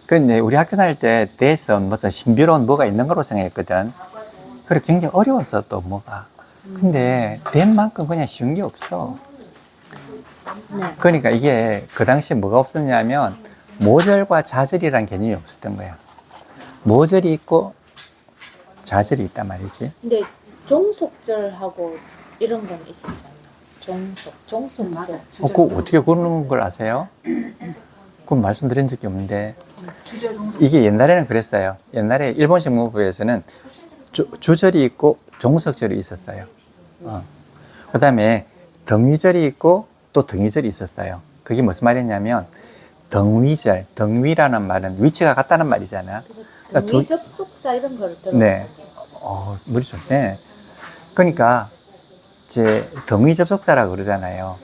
그런데 우리 학교 다닐 때 대선 무슨 신비로운 뭐가 있는 거로 생각했거든. 그래 굉장히 어려웠어 또 뭐가. 근데 된 만큼 그냥 쉬운 게 없어. 네. 그러니까 이게 그 당시에 뭐가 없었냐면 모절과 자절이란 개념이 없었던 거야. 모절이 있고 자절이 있단 말이지. 근데 종속절하고 이런 건 있었잖아요. 종속절. 그거 어떻게 그러는 걸 아세요? 그건 말씀드린 적이 없는데. 이게 옛날에는 그랬어요. 옛날에 일본식 문법에서는 주절이 있고 종속절이 있었어요. 그 다음에 등위절이 있고 또 등위절이 있었어요. 그게 무슨 말이냐면 등위절, 등위라는 말은 위치가 같다는 말이잖아. 그러니까 등위 접속사 이런 걸 들어. 네. 물이 좋네. 그러니까 이제 등위 접속사라고 그러잖아요.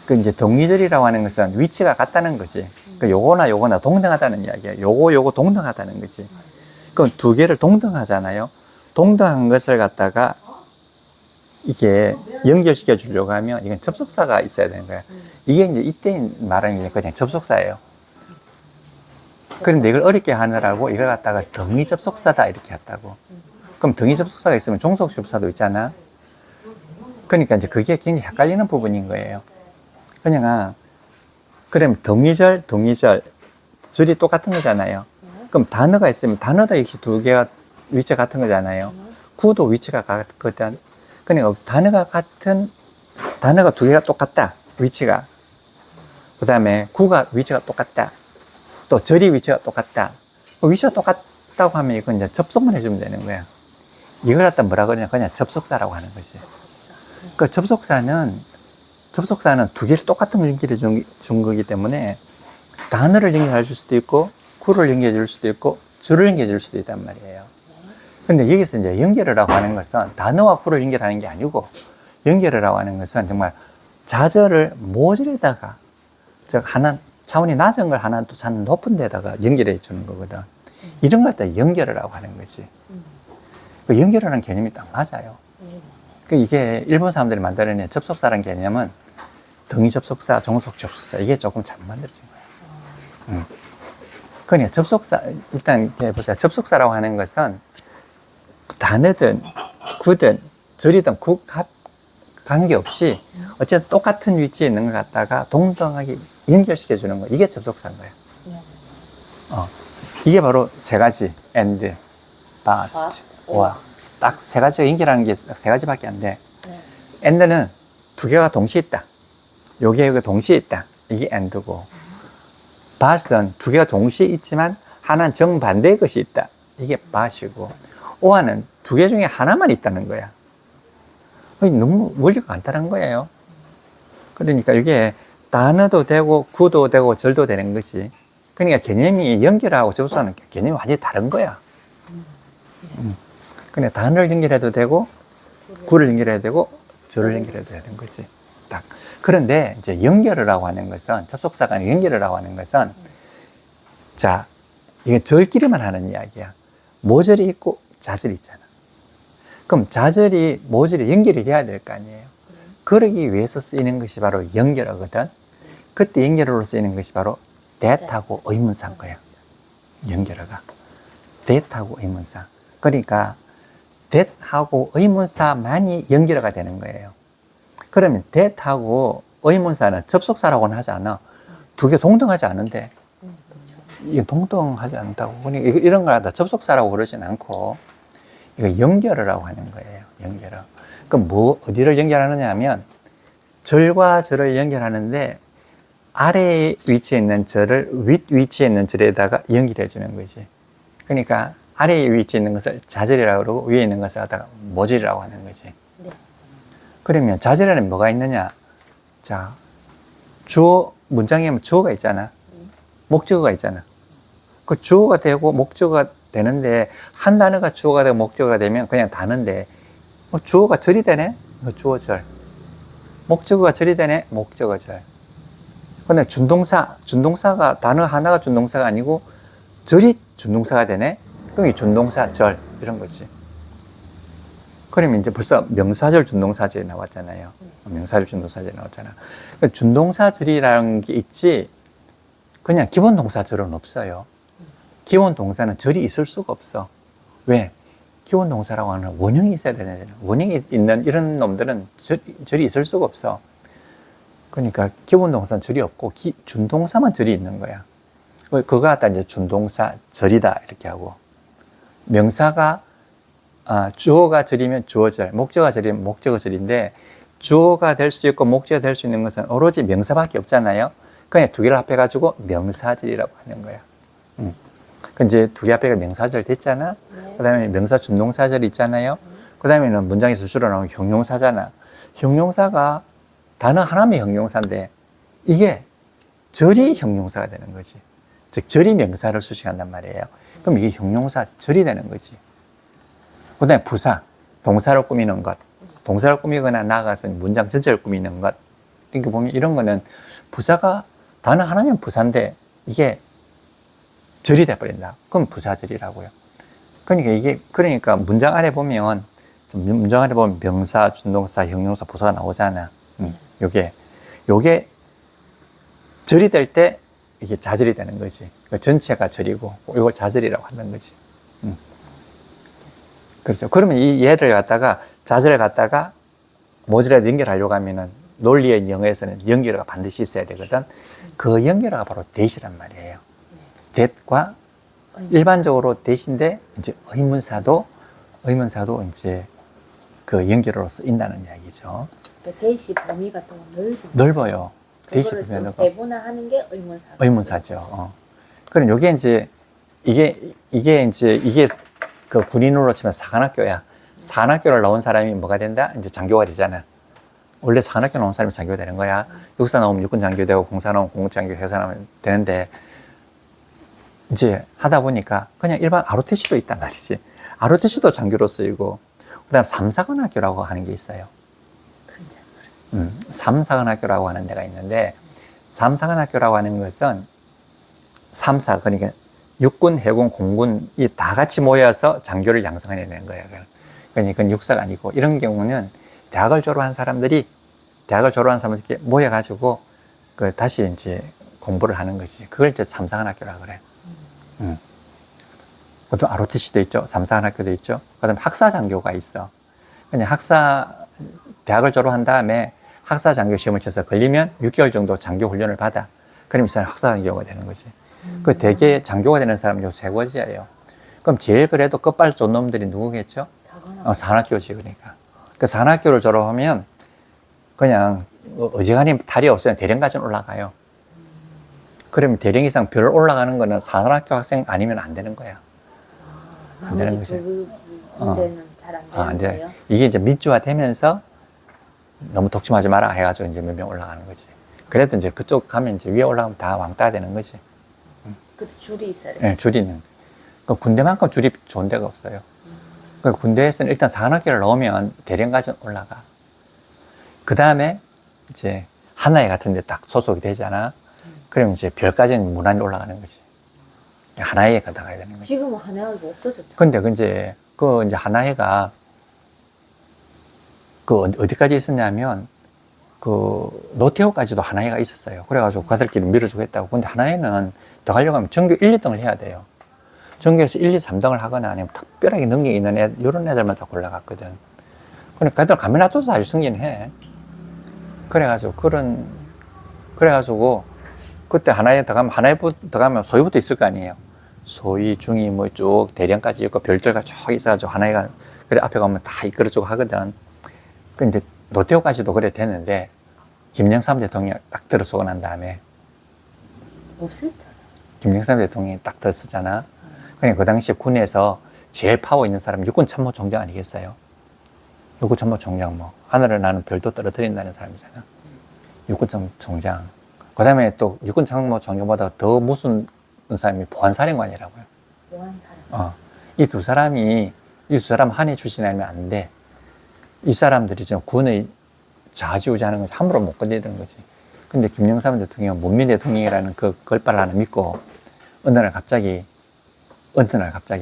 그 이제 등위절이라고 하는 것은 위치가 같다는 거지. 그 요거나 요거나 동등하다는 이야기야. 요거 동등하다는 거지. 그럼 두 개를 동등하잖아요. 동등한 것을 갖다가 이게 연결시켜 주려고 하면 이건 접속사가 있어야 되는 거야. 이게 이제 이때 말하는 게 그냥 접속사예요. 그런데 이걸 어렵게 하느라고 이걸 갖다가 등위 접속사다 이렇게 했다고. 그럼 등위 접속사가 있으면 종속 접속사도 있잖아. 그러니까 이제 그게 굉장히 헷갈리는 부분인 거예요. 그냥 그럼 등위절, 절이 똑같은 거잖아요. 그럼 단어가 있으면 단어도 역시 두 개가 위치가 같은 거잖아요. 구도 위치가 같거든. 그러니까 단어가 두 개가 똑같다. 위치가. 그 다음에 구가 위치가 똑같다. 또 절이 위치가 똑같다. 위치가 똑같다고 하면 이건 이제 접속만 해주면 되는 거야. 이걸 갖다 뭐라 그러냐. 그냥 접속사라고 하는 거지. 그 접속사는 두 개를 똑같은 걸 연결해 준 거기 때문에 단어를 연결해 줄 수도 있고, 구를 연결해 줄 수도 있고, 줄을 연결해 줄 수도 있단 말이에요. 근데 여기서 이제 연결이라고 하는 것은 단어와 구를 연결하는 게 아니고, 연결이라고 하는 것은 정말 자절을 모절에다가, 즉, 차원이 낮은 걸 하나 또 차원 높은 데다가 연결해 주는 거거든. 이런 걸 갖다 연결이라고 하는 거지. 그 연결하는 개념이 딱 맞아요. 이게 일본 사람들이 만들어낸 접속사라는 개념은 등위 접속사, 종속 접속사, 이게 조금 잘못 만들어진 거예요. 그러니까 접속사, 일단 보세요. 접속사라고 하는 것은 단어든 구든 절이든 관계없이 어쨌든 똑같은 위치에 있는 것 갖다가 동등하게 연결시켜 주는 거, 이게 접속사인 거예요. 이게 바로 세 가지, and, but, or. 딱 세 가지가 연결하는 게 세 가지밖에 안 돼. and는 두 개가 동시에 있다. 여기에 동시에 있다. 이게 and고. but은 두 개가 동시에 있지만 하나는 정반대의 것이 있다. 이게 but이고. or는 두 개 중에 하나만 있다는 거야. 너무 원리가 간단한 거예요. 그러니까 이게 단어도 되고 구도 되고 절도 되는 것이. 그러니까 개념이 연결하고 접속하는 개념이 완전히 다른 거야. 그냥 단어를 연결해도 되고, 구를 연결해도 되고, 절을 연결해도 되는 거지. 딱. 그런데 이제 연결이라고 하는 것은, 접속사가 연결이라고 하는 것은, 자, 이게 절끼리만 하는 이야기야. 모절이 있고, 자절이 있잖아. 그럼 자절이, 모절이 연결이 돼야 될 거 아니에요. 그러기 위해서 쓰이는 것이 바로 연결어거든. 그때 연결어로 쓰이는 것이 바로 that하고 의문사인 거야. 연결어가. that하고 의문사. 그러니까, that하고 의문사만이 연결어가 되는 거예요. 그러면 that하고 의문사는 접속사라고는 하지 않아. 두 개 동등하지 않은데, 이게 동등하지 않다고. 그러니까 이런 걸 다 접속사라고 그러진 않고, 이거 연결어라고 하는 거예요. 연결어. 그럼 어디를 연결하느냐 하면, 절과 절을 연결하는데, 아래 위치에 있는 절을 윗 위치에 있는 절에다가 연결해 주는 거지. 그러니까, 아래 위치에 있는 것을 자절이라고 그러고 위에 있는 것을 갖다가 모절이라고 하는 거지. 네. 그러면 자절에는 뭐가 있느냐? 자, 주어, 문장에 보면 주어가 있잖아. 목적어가 있잖아. 그 주어가 되고 목적어가 되는데 한 단어가 주어가 되고 목적어가 되면 그냥 단어인데 주어가 절이 되네? 주어절. 목적어가 절이 되네? 목적어절. 근데 준동사가 단어 하나가 준동사가 아니고 절이 준동사가 되네? 그럼 이 준동사, 절, 이런 거지. 그러면 이제 벌써 명사절, 준동사절이 나왔잖아요. 명사절, 준동사절이 나왔잖아. 그러니까 준동사절이라는 게 있지, 그냥 기본 동사절은 없어요. 기본 동사는 절이 있을 수가 없어. 왜? 기본 동사라고 하는 원형이 있어야 되잖아요. 원형이 있는 이런 놈들은 절이 있을 수가 없어. 그러니까 기본 동사는 절이 없고 준동사만 절이 있는 거야. 그거 갖다 이제 준동사 절이다 이렇게 하고, 명사가 주어가 절이면 주어절, 목적어가 절이면 목적어절인데, 주어가 될 수 있고 목적어가 될 수 있는 것은 오로지 명사밖에 없잖아요. 그냥 두 개를 합해가지고 명사절이라고 하는 거야. 그 이제 두 개 합해가 명사절 됐잖아. 네. 그 다음에 명사 준동사절 있잖아요. 그 다음에는 문장에서 주로 나오는 형용사잖아. 형용사가 단어 하나면 형용사인데, 이게 절이 형용사가 되는 거지. 즉 절이 명사를 수식한단 말이에요. 그럼 이게 형용사 절이 되는 거지. 그 다음에 부사, 동사를 꾸미는 것, 동사를 꾸미거나 나아가서 문장 전체를 꾸미는 것. 이렇게 보면 이런 거는 부사가 단어 하나면 부사인데 이게 절이 돼버린다. 그럼 부사절이라고요. 그러니까 문장 안에 보면 명사, 준동사, 형용사, 부사가 나오잖아. 요게 절이 될 때 이게 자절이 되는 거지. 전체가 절이고 이걸 자절이라고 하는 거지. 그래서 그러면 이 얘를 갖다가 자절을 갖다가 모듈에 연결하려고 하면은 논리의 영어에서는 연결어가 반드시 있어야 되거든. 그 연결어가 바로 대시란 말이에요. that과 일반적으로 대신데 이제 의문사도 이제 그 연결어로 쓰인다는 이야기죠. 대시 범위가 더 넓어요. 대시 그거를 좀 범위가 세분화하는 게 의문사. 의문사죠. 그럼 요게 이제 이게 그 군인으로 치면 사관학교야. 사관학교를 나온 사람이 뭐가 된다? 이제 장교가 되잖아. 원래 사관학교 나온 사람이 장교가 되는 거야. 육사 나오면 육군 장교 되고, 공사 나오면 공군 장교, 해사 나오면 되는데, 이제 하다 보니까 그냥 일반 ROTC도 있단 말이지. ROTC도 장교로 쓰이고, 그 다음 삼사관학교라고 하는 게 있어요. 삼사관학교라고 하는 데가 있는데, 삼사관학교라고 하는 것은 그러니까 육군, 해군, 공군이 다 같이 모여서 장교를 양성해내는 거예요. 그러니까 육사가 아니고, 이런 경우는 대학을 졸업한 사람들이 이렇게 모여가지고 다시 이제 공부를 하는 것이, 그걸 이제 삼사관학교라고 그래. 보통 ROTC도 있죠. 삼사관학교도 있죠. 그다음에 학사장교가 있어. 그냥 대학을 졸업한 다음에 학사장교 시험을 쳐서 걸리면 6개월 정도 장교 훈련을 받아. 그럼 이 사람 학사장교가 되는 거지. 그 대개 장교가 되는 사람은 요 세 가지예요. 그럼 제일 그래도 끝발 좋은 놈들이 누구겠죠? 사관학교지. 그러니까 그 사관학교를 졸업하면 그냥 어지간히 탈이 없으면 대령까지는 올라가요. 그러면 대령 이상 별 올라가는 거는 사관학교 학생 아니면 안 되는 거야. 안 되는 거지. 군대는 잘 안 되는 거예요? 이게 이제 민주화되면서 너무 독침하지 마라 해가지고 이제 몇 명 올라가는 거지. 그래도 이제 그쪽 가면 이제 위에 올라가면 다 왕따 되는 거지. 그것도 줄이 있어야 돼. 네, 줄이는. 그 군대만큼 줄이 좋은 데가 없어요. 그 군대에서는 일단 사관학교를 나오면 대령까지 올라가. 그 다음에 이제 하나회 같은 데 딱 소속이 되잖아. 그러면 이제 별까지는 무난히 올라가는 거지. 하나회에 가다가야 되는 거지. 지금은 하나회가 없어졌죠. 근데 이제 하나회가 어디까지 있었냐면 노태우까지도 하나회가 있었어요. 그래가지고 그들끼리 밀어주고 했다고. 근데 하나회는 더 가려고 하면 전교 1, 2등을 해야 돼요. 전교에서 1, 2, 3등을 하거나 아니면 특별하게 능력이 있는 이런 애들만 다 골라갔거든. 그러니까 그들 가면 놔둬서 아주 승진해. 그래가지고 그때 하나회 더 가면 소위부터 있을 거 아니에요. 소위, 중위 뭐 쭉 대령까지 있고 별들과 쭉 있어가지고 하나회가 그래 앞에 가면 다 이끌어주고 하거든. 근데 노태우까지도 그래 됐는데 김영삼 대통령이 딱 들어서고 난 다음에 없었잖아. 김영삼 대통령이 딱 들어서잖아. 그러니까 그 당시 군에서 제일 파워 있는 사람이 육군참모총장 아니겠어요? 육군참모총장 하늘을 나는 별도 떨어뜨린다는 사람이잖아. 육군참모총장. 그 다음에 또 육군참모총장보다 더 무슨 사람이 보안사령관이라고요. 보안사령관. 이 두 사람 한해 출신이면 안 돼. 이 사람들이 지금 군의 좌지우지하는 것이 함부로 못 건드리는 거지. 근데 김영삼 대통령은 문민 대통령이라는 그 걸발을 하나 믿고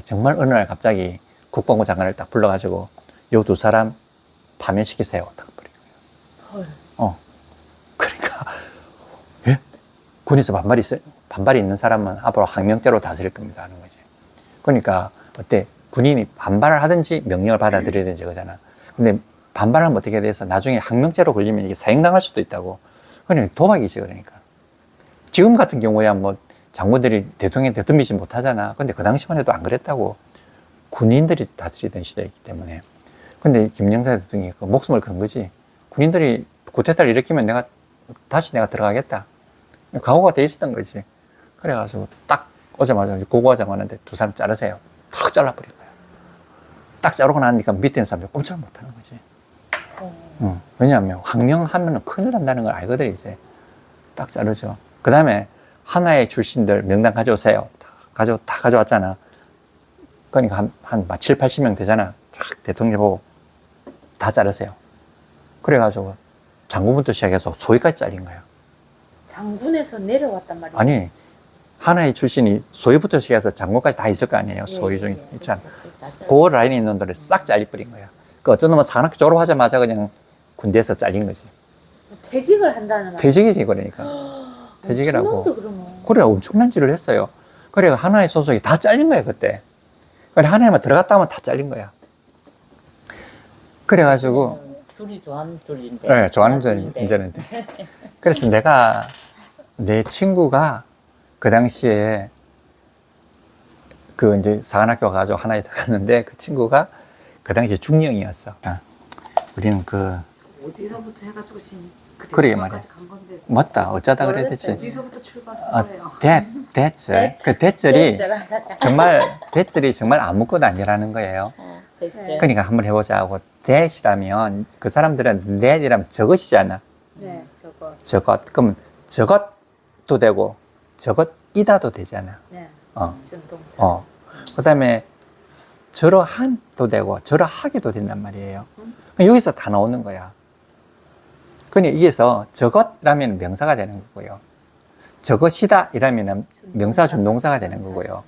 정말 어느 날 갑자기 국방부 장관을 딱 불러가지고 요 두 사람 파면시키세요. 딱 버린 거예요. 헐. 그러니까 예? 군에서 반발이 있는 사람은 앞으로 항명죄로 다스릴 겁니다 하는 거지. 그러니까 어때? 군인이 반발을 하든지 명령을 받아들여야 되는지 그거잖아. 근데 반발하면 어떻게 돼서 나중에 항명죄로 걸리면 이게 사형당할 수도 있다고. 그러니까 도박이지 그러니까. 지금 같은 경우야 뭐 장군들이 대통령한테 덤비지 못하잖아. 근데 그 당시만 해도 안 그랬다고. 군인들이 다스리던 시대이기 때문에. 근데 김영삼 대통령이 그 목숨을 건 거지. 군인들이 쿠데타를 일으키면 다시 내가 들어가겠다. 각오가 돼 있었던 거지. 그래가지고 딱 오자마자 고고하자고 하는데 두 사람 자르세요. 탁 잘라버린 거야. 딱 자르고 나니까 밑에 있는 사람들 꼼짝 못 하는 거지. 왜냐하면 항명하면 큰일 난다는 걸 알거든, 이제. 딱 자르죠. 그 다음에 하나의 출신들 명단 가져오세요. 다 가져왔잖아. 그러니까 한 7, 80명 되잖아. 딱 대통령 보고 다 자르세요. 그래가지고 장군부터 시작해서 소위까지 잘린 거야. 장군에서 내려왔단 말이에요. 아니, 하나의 출신이 소위부터 시작해서 장군까지 다 있을 거 아니에요. 소위 중에 있잖아. 그 라인에 있는 놈들을 싹 잘리버린 거야. 그 어떤 놈은 산학교 졸업하자마자 그냥 군대에서 잘린 거지. 퇴직을 한다는 말. 퇴직이지, 그러니까. 퇴직이라고. 엄청난데, 그러면. 그래, 엄청난 짓을 했어요. 그래, 하나의 소속이 다 잘린 거야, 그때. 그래, 하나에만 들어갔다 하면 다 잘린 거야. 그래가지고. 둘이 좋아하는 둘인데. 네, 좋아하는 이제는. 그래서 내 친구가 그 당시에 그 이제 사관학교 가가지고 하나에 들어갔는데 그 친구가 그 당시에 중령이었어. 우리는 어디서부터 해가지고 지금 그러게 말이야. 간 건데 맞다. 어쩌다 그래 됐지. 어디서부터 출발한 거예요? 대절. 그 대절이 정말 아무것도 아니라는 거예요. 네. 그러니까 한번 해보자 하고 that이라면 그 사람들은 that이라면 저것이잖아. 네, 저것. 그럼 저것도 되고 저것이다도 되잖아. 네. 어. 전동사. 그 다음에 저러한도 되고 저러하게도 된단 말이에요. 여기서 다 나오는 거야. 그러니까 여기서 저것이라면 명사가 되는 거고요. 저것이다 이라면 명사 준동사가 되는 거고요.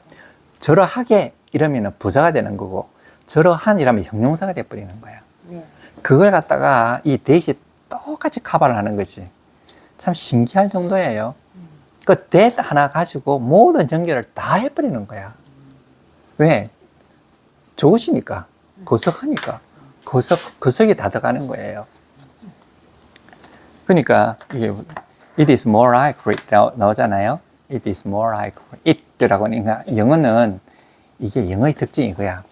저러하게 이러면 부사가 되는 거고 저러한 이라면 형용사가 돼버리는 거야. 네. 그걸 갖다가 이 대시 똑같이 커버를 하는 거지. 참 신기할 정도예요. 그 that 하나 가지고 모든 연결을 다 해버리는 거야. 왜? 저것이니까. 거석하니까. 거석이 다 들어가는 거예요. 그러니까 이게 it is more likely 나오잖아요. it is more likely. it라고 하니까 영어는 이게 영어의 특징이 이거야.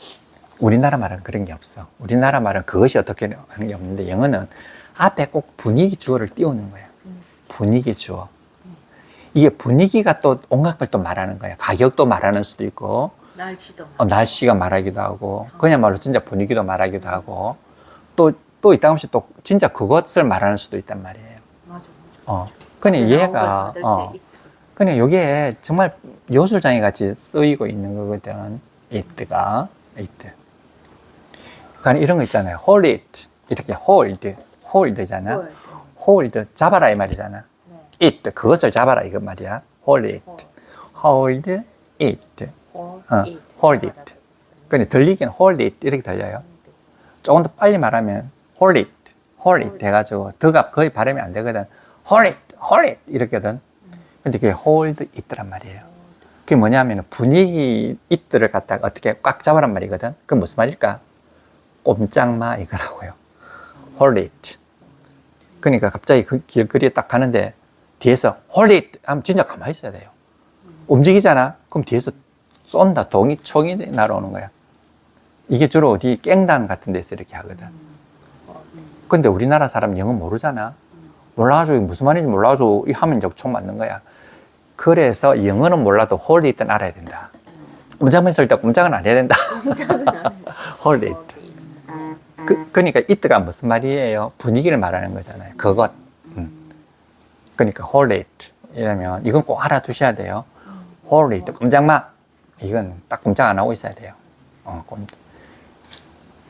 우리나라 말은 그런 게 없어. 우리나라 말은 그것이 어떻게 하는 게 없는데 영어는 앞에 꼭 분위기 주어를 띄우는 거야. 분위기 주어. 이게 분위기가 또 온갖 걸 또 말하는 거야. 가격도 말하는 수도 있고 날씨도. 날씨가 말하기도 하고 그야말로 진짜 분위기도 말하기도 하고 또 이따금씩 또 진짜 그것을 말하는 수도 있단 말이에요. 맞아. 그냥 얘가 그냥 이게 정말 요술장애 같이 쓰이고 있는 거거든. it가 it. 그러니까 이런 거 있잖아요. hold it 이렇게 hold잖아. hold 잡아라 이 말이잖아. 네. it 그것을 잡아라 이거 말이야. hold it, hold it, hold it. 그러니까 들리기는 hold it 이렇게 들려요. 조금 더 빨리 말하면 hold it 해가지고 더가 거의 발음이 안 되거든. hold it 이렇게든. 근데 그게 hold it란 말이에요. 그게 뭐냐면 분위기 it를 갖다가 어떻게 꽉 잡아란 말이거든. 그건 무슨 말일까? 꼼짝마 이거라고요. hold it. 그러니까 갑자기 그 길거리에 딱 가는데 뒤에서 hold it 하면 진짜 가만히 있어야 돼요. 움직이잖아. 그럼 뒤에서 쏜다. 총이 날아오는 거야. 이게 주로 어디 깽단 같은 데서 이렇게 하거든. 근데 우리나라 사람 영어 모르잖아. 몰라가지고 무슨 말인지 몰라가지고 하면 이제 총 맞는 거야. 그래서 영어는 몰라도 hold it는 알아야 된다. 꼼짝만 있을 때 꼼짝은 안 해야 된다. 꼼짝은 안 해. hold it. 그러니까 it가 무슨 말이에요? 분위기를 말하는 거잖아요. 그것. 그러니까 hold it 이러면 이건 꼭 알아두셔야 돼요. hold it. 꼼짝마. 이건 딱 꼼짝 안 하고 있어야 돼요.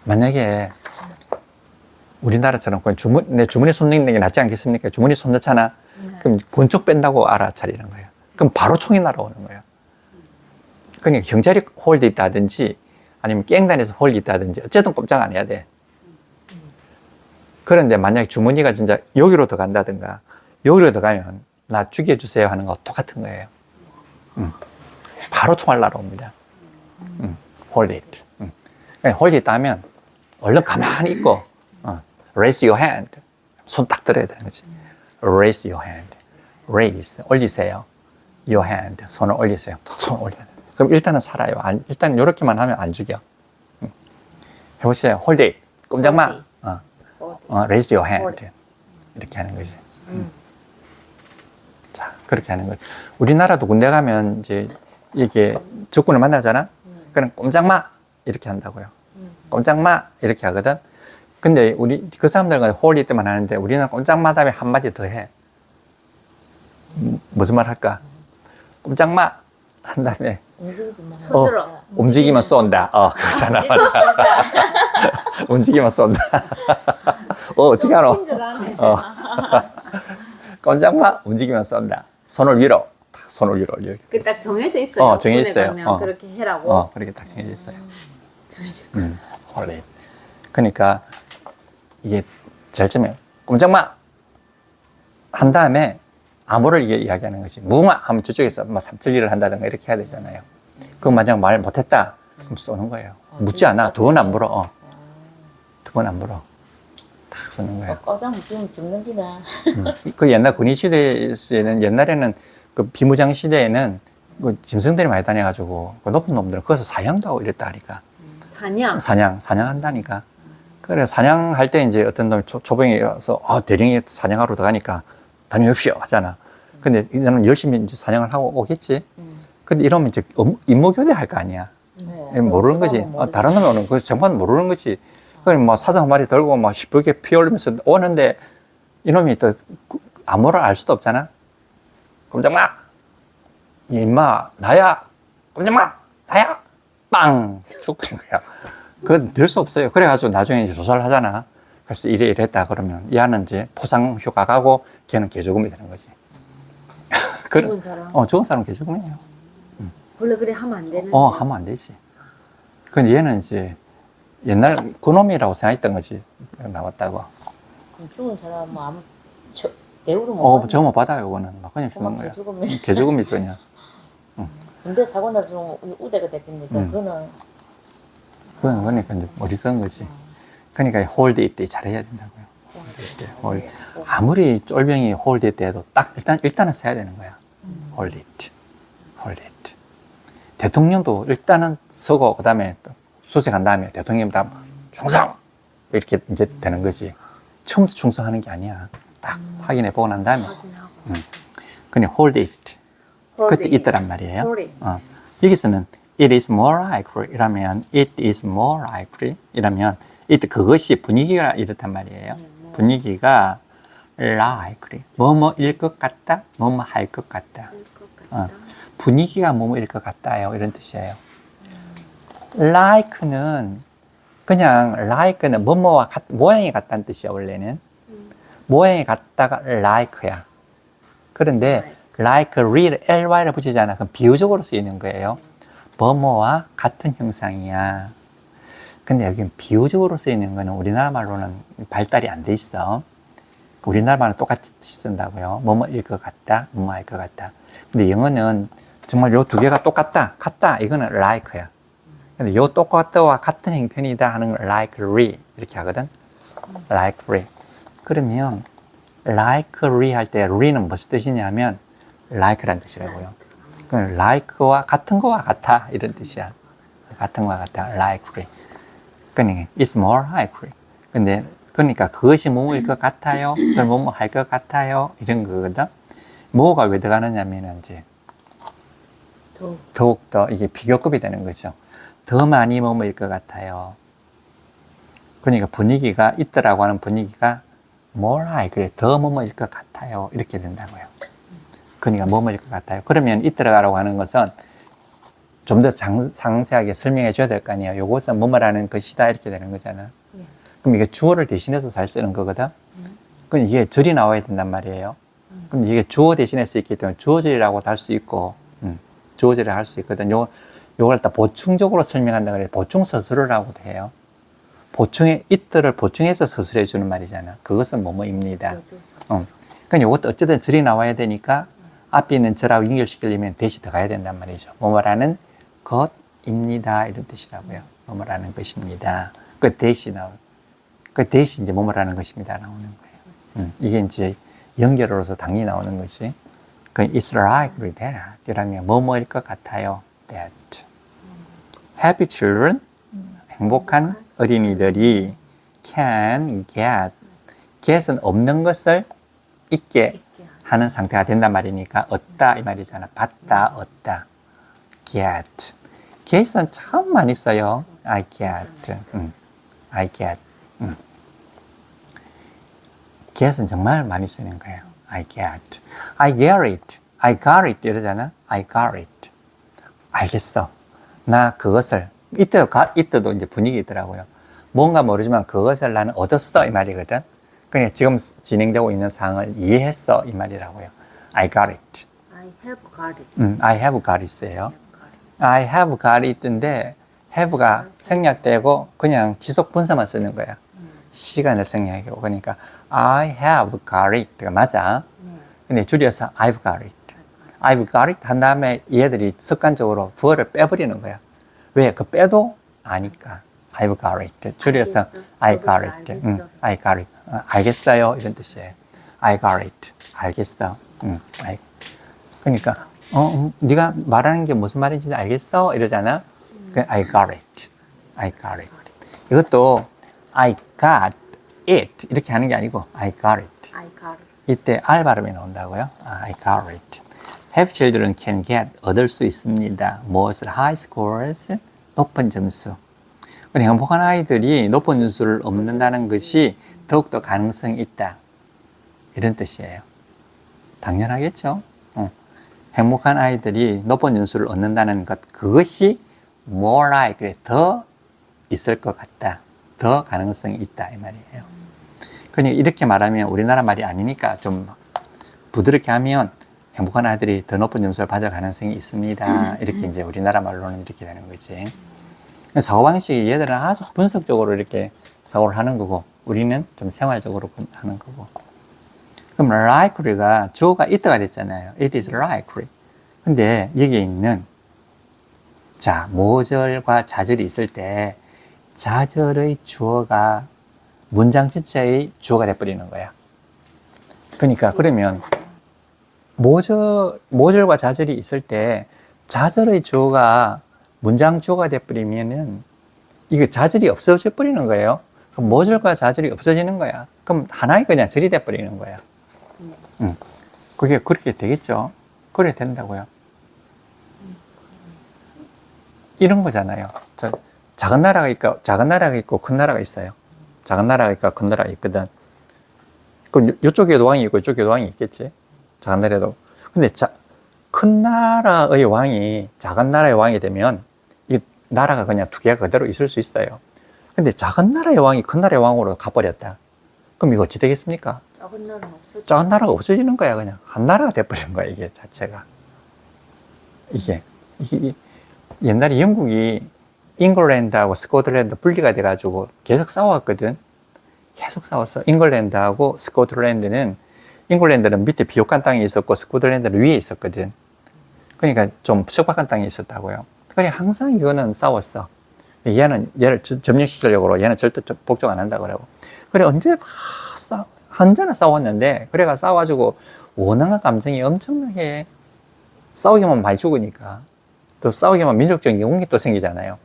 만약에 우리나라처럼 내 주머니 손 넣는 게 낫지 않겠습니까? 주머니 손 넣잖아. 그럼 권총 뺀다고 알아차리는 거예요. 그럼 바로 총이 날아오는 거예요. 그러니까 경찰이 홀드 있다든지 아니면 깽단에서 홀드 있다든지 어쨌든 꼼짝 안 해야 돼. 그런데 만약에 주머니가 진짜 여기로 더 간다든가 여기로 더 가면 나 죽여주세요 하는 거 똑같은 거예요. 바로 총알 날아옵니다. hold it. hold it 하면 얼른 가만히 있고, raise your hand. 손 딱 들어야 되는 거지. raise your hand. raise, 올리세요. your hand. 손을 올리세요. 손 올려야 돼. 그럼 일단은 살아요. 일단 이렇게만 하면 안 죽여. 해보세요. hold it. 꼼짝 마. raise your hand. 이렇게 하는 거지. 자, 그렇게 하는 거지. 우리나라도 군대 가면 이제 이게 적군을 만나잖아? 그럼 꼼짝 마! 이렇게 한다고요. 꼼짝 마! 이렇게 하거든? 근데 그 사람들은 홀리 때만 하는데 우리는 꼼짝 마 다음에 한마디 더 해. 무슨 말 할까? 꼼짝 마! 한 다음에 손들어. 움직이면 쏜다. 그렇잖아. 움직이면 쏜다. 어떻게 알아? 친절하네. 꼼짝 마! 움직이면 쏜다. 손을 위로. 손을 위로 올려. 그 딱 정해져 있어요. 정해져 군대 있어요. 가면 그렇게 해라고. 그렇게 딱 정해져 있어요. 정해져. 홀리. 그러니까 이게 제일 처음에 꼼짝 마! 한 다음에 암호를 이야기하는 것이 무마! 하면 저쪽에서 막 삼칠리를 한다든가 이렇게 해야 되잖아요. 그럼 만약 말 못했다? 그럼 쏘는 거예요. 묻지 않아. 두 번 안 물어. 두 번 안 물어. 딱 쏘는 거예요. 꺼장 지금 죽는 기나. 그 옛날 군인 시대에는, 옛날에는 그 비무장 시대에는 그 짐승들이 많이 다녀가지고 그 높은 놈들은 거기서 사냥도 하고 이랬다 하니까. 사냥한다니까. 그래, 사냥할 때 이제 어떤 놈이 초봉이어서 대령이 사냥하러 들어가니까 다녀오십시오 하잖아. 근데 이놈은 열심히 이제 사냥을 하고 오겠지. 근데 이러면 이제 임무교대 할 거 아니야. 모르는 거지. 다른 놈이 오는 거 정말 모르는 거지. 그럼 뭐 사자 한 마리 들고 막 시뻘게 피 흘리면서 오는데 이놈이 또 암호를 알 수도 없잖아. 꼼짝 마! 임마, 나야! 꼼짝 마! 나야! 빵! 죽는 거야. 그건 별 수 없어요. 그래가지고 나중에 이제 조사를 하잖아. 그래서 이랬다 그러면 얘는 이제 포상 효과 가고 걔는 개죽음이 되는 거지. 죽은 사람. 죽은 사람은 개죽음이에요. 원래 그래 하면 안 되는데. 하면 안 되지. 근데 얘는 이제 옛날 그놈이라고 생각했던 거지. 나왔다고. 죽은 사람은 아무 대우를 못 저 못 받아요, 그거는. 막 그냥 죽는 거야. 개죽음이지, 그냥. 근데 사고 나서 우대가 됐으니까 그건 그러니까 이제 어리석은 거지. 그러니까 홀드 이때 잘해야 된다고요. 아무리 쫄병이 홀드 이때 해도 딱 일단은 써야 되는 거야. 홀드 이트. 홀드 이트. 대통령도 일단은 서고 그다음에 수색한 다음에 대통령 다음 충성! 이렇게 이제 되는 거지. 처음부터 충성하는 게 아니야. 딱 확인해 보고 난 다음에. 그냥 hold it. 그때 있더란 말이에요. 여기서는 it is more likely 이라면 it is more likely 이라면 it 그것이 분위기가 이렇단 말이에요. 분위기가 likely 뭐뭐일 것 같다, 뭐뭐 할 것 같다. 분위기가 뭐뭐일 것 같다요 이런 뜻이에요. like는 그냥 like는 뭐뭐와 모양이 같다는 뜻이야 원래는. 모양이 같다가 like야. 그런데 likely, ly를 붙이잖아. 그럼 비유적으로 쓰이는 거예요. 뭐뭐와 같은 형상이야. 근데 여기는 비유적으로 쓰이는 거는 우리나라 말로는 발달이 안 돼 있어. 우리나라 말은 똑같이 쓴다고요. 뭐뭐일 것 같다, 뭐뭐 할 것 같다. 근데 영어는 정말 요 두 개가 똑같다, 같다, 이거는 like야. 근데 요 똑같다와 같은 형편이다 하는 걸 likely 이렇게 하거든. likely. 그러면 likely 할 때 re는 무슨 뜻이냐면 like란 뜻이라고요. like와 같은 거와 같아 이런 뜻이야. 같은 거와 같아 likely. 그러니까 it's more likely. 근데 그러니까 그것이 뭐뭐일 것 같아요. 또 뭐뭐 할 것 같아요. 이런 거거든. 뭐가 왜 들어가느냐면 이제 더욱 더 이게 비교급이 되는 거죠. 더 많이 뭐뭐일 것 같아요. 그러니까 분위기가 있더라고 하는 분위기가 more likely 더 뭐뭐일 것 같아요. 이렇게 된다고요. 그러니까 뭐뭐일 것 같아요. 그러면 있더라고 하는 것은 좀 더 상세하게 설명해 줘야 될 거 아니에요. 요것은 뭐뭐라는 것이다 이렇게 되는 거잖아. 그럼 이게 주어를 대신해서 잘 쓰는 거거든. 그럼 이게 절이 나와야 된단 말이에요. 그럼 이게 주어 대신해서 있기 때문에 주어절이라고도 할 수 있고 주어절을 할 수 있거든. 요걸 다 보충적으로 설명한다 그래요. 보충 서술어라고도 해요. 보충에 it들을 보충해서 서술해 주는 말이잖아. 그것은 뭐뭐입니다. 그러니까 이것도 어쨌든 절이 나와야 되니까 앞에 있는 절하고 연결시키려면 대시 더 가야 된단 말이죠. 뭐뭐라는 것입니다. 이런 뜻이라고요. 뭐뭐라는 것입니다. 그 대시 그 대시 이제 뭐뭐라는 것입니다. 나오는 거예요. 이게 이제 연결어로서 당연히 나오는 거지. 그 it's likely that. 이라면 뭐뭐일 것 같아요. that. Happy children. 행복한 어린이들이 can get은 없는 것을 있게 하는 상태가 된단 말이니까 얻다 이 말이잖아. 받다, 얻다. get은 참 많이 써요. I get. I get. get은 정말 많이 쓰는 거예요. I get. I get it. I got it 이러잖아. I got it. 알겠어. 나 그것을 이때도 이제 분위기 있더라고요. 뭔가 모르지만 그것을 나는 얻었어 이 말이거든. 그러니까 지금 진행되고 있는 상황을 이해했어 이 말이라고요. I got it. I have got it. I have got it예요. I have got it인데 have가 생략되고 그냥 지속 분사만 쓰는 거야. 시간을 생략하고 그러니까 I have got it 맞아. 근데 줄여서 I've got it. I've got it 한 다음에 얘들이 습관적으로 부어를 빼버리는 거야. 왜? 그 빼도 아니까. I've got it. 줄여서 I got it. I got it. 알겠어요. 이런 뜻이에요. I got it. 알겠어. 그러니까 네가 말하는 게 무슨 말인지 알겠어? 이러잖아. I got it. I got it. 이것도 I got it 이렇게 하는 게 아니고 I got it. I got it. 이때 R 발음이 나온다고요. I got it. Happy children can get 얻을 수 있습니다. 무엇을? High scores 높은 점수. 행복한 아이들이 높은 점수를 얻는다는 것이 더욱더 가능성이 있다. 이런 뜻이에요. 당연하겠죠. 행복한 아이들이 높은 점수를 얻는다는 것, 그것이 more likely, 더 있을 것 같다. 더 가능성이 있다. 이 말이에요. 그러니까 이렇게 말하면 우리나라 말이 아니니까 좀 부드럽게 하면 행복한 아이들이 더 높은 점수를 받을 가능성이 있습니다. 이렇게 이제 우리나라 말로는 이렇게 되는 거지. 사고방식이 얘들은 아주 분석적으로 이렇게 사고를 하는 거고, 우리는 좀 생활적으로 하는 거고. 그럼 likely가 주어가 it가 됐잖아요. It is likely. 근데 여기에 있는 모절과 자절이 있을 때 자절의 주어가 문장 전체의 주어가 돼버리는 거야. 그러니까 그러면 모절과 자절이 있을 때 자절의 주어가 문장 주어가 돼버리면은 이게 자절이 없어져 버리는 거예요. 그럼 모절과 자절이 없어지는 거야. 그럼 하나의 그냥 절이 돼버리는 거야. 그게 그렇게 되겠죠. 그래 된다고요. 이런 거잖아요. 작은 나라가 있고 큰 나라가 있어요. 작은 나라가 있고 큰 나라가 있거든. 그럼 이쪽에도 왕이 있고 이쪽에도 왕이 있겠지. 작은 나라에도. 근데 큰 나라의 왕이 작은 나라의 왕이 되면 이 나라가 그냥 두 개가 그대로 있을 수 있어요. 근데 작은 나라의 왕이 큰 나라의 왕으로 가버렸다. 그럼 이거 어찌 되겠습니까? 작은 나라가 없어지는 거야. 그냥 한 나라가 돼버린 거야. 이게 자체가. 이게 옛날에 영국이 잉글랜드하고 스코틀랜드 분리가 돼가지고 계속 싸웠거든. 계속 싸웠어. 잉글랜드하고 스코틀랜드는 잉글랜드는 밑에 비옥한 땅이 있었고 스코틀랜드는 위에 있었거든. 그러니까 좀 척박한 땅이 있었다고요. 그래 항상 이거는 싸웠어. 얘를 점령시키려고 얘는 절대 복종 안 한다고 그러고. 그래 언제나 싸웠는데 그래가 싸워가지고 원한과 감정이 엄청나게 싸우기만 많이 죽으니까 또 싸우기만 민족적 영웅이 또 생기잖아요.